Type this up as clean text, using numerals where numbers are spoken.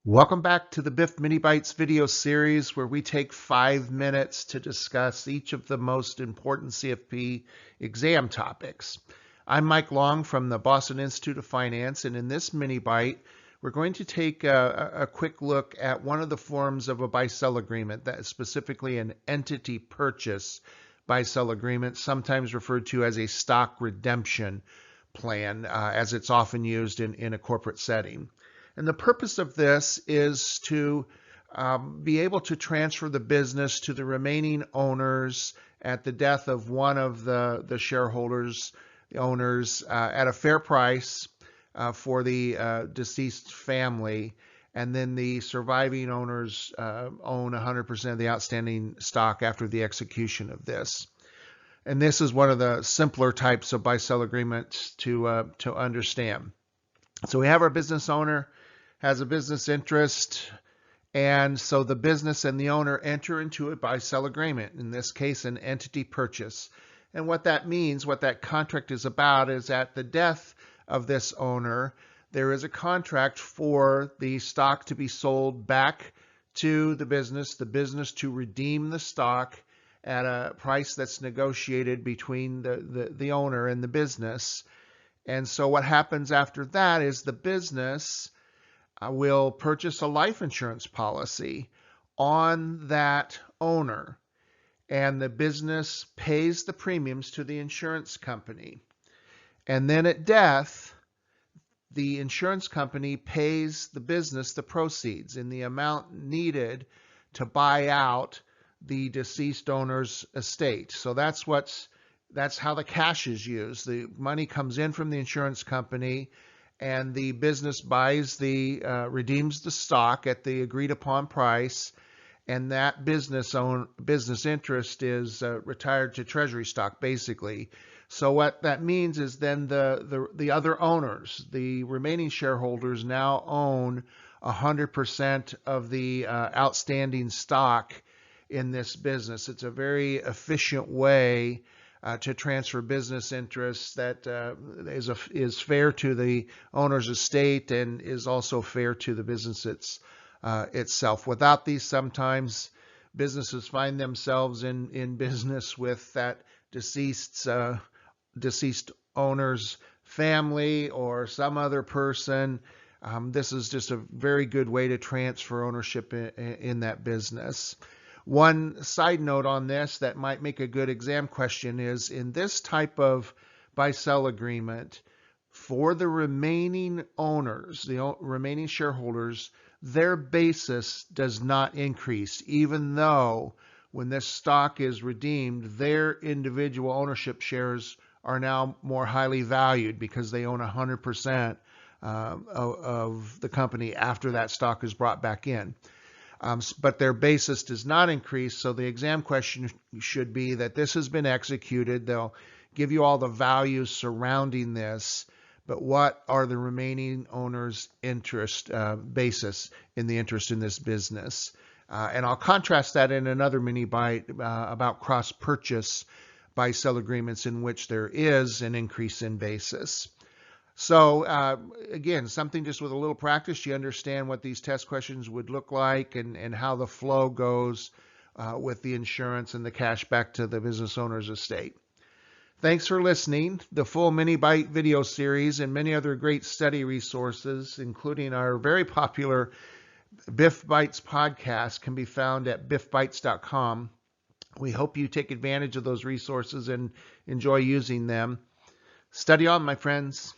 Welcome back to the Biff Mini Bites video series where we take 5 minutes to discuss each of the most important CFP exam topics. I'm Mike Long from the Boston Institute of Finance, and in this mini bite, we're going to take a quick look at one of the forms of a buy-sell agreement, that is specifically an entity purchase buy-sell agreement, sometimes referred to as a stock redemption plan, as it's often used in a corporate setting. And the purpose of this is to be able to transfer the business to the remaining owners at the death of one of the shareholders, the owners, at a fair price for the deceased family. And then the surviving owners own 100% of the outstanding stock after the execution of this. And this is one of the simpler types of buy-sell agreements to understand. So we have our business owner has a business interest, and so the business and the owner enter into a buy-sell agreement, in this case an entity purchase. And what that means, what that contract is about, is at the death of this owner, there is a contract for the stock to be sold back to the business to redeem the stock at a price that's negotiated between the owner and the business. And so what happens after that is the business will purchase a life insurance policy on that owner, and the business pays the premiums to the insurance company. And then at death, the insurance company pays the business the proceeds in the amount needed to buy out the deceased owner's estate. So that's how the cash is used. The money comes in from the insurance company, and the business redeems the stock at the agreed upon price, and that business interest is retired to treasury stock, basically. So what that means is then the other owners, the remaining shareholders, now own 100% of the outstanding stock in this business. It's a very efficient way to transfer business interests that is fair to the owner's estate and is also fair to the business itself. Without these, sometimes businesses find themselves in business with that deceased owner's family or some other person. This is just a very good way to transfer ownership in that business. One side note on this that might make a good exam question is, in this type of buy-sell agreement, for the remaining owners, the remaining shareholders, their basis does not increase, even though when this stock is redeemed, their individual ownership shares are now more highly valued because they own 100% of the company after that stock is brought back in. But their basis does not increase, so the exam question should be that this has been executed. They'll give you all the values surrounding this, but what are the remaining owners' interest basis in the interest in this business? And I'll contrast that in another mini bite about cross-purchase buy-sell agreements in which there is an increase in basis. So again, something just with a little practice, you understand what these test questions would look like and how the flow goes with the insurance and the cash back to the business owner's estate. Thanks for listening. The full mini bite video series and many other great study resources, including our very popular Biff Bites podcast, can be found at biffbites.com. We hope you take advantage of those resources and enjoy using them. Study on, my friends.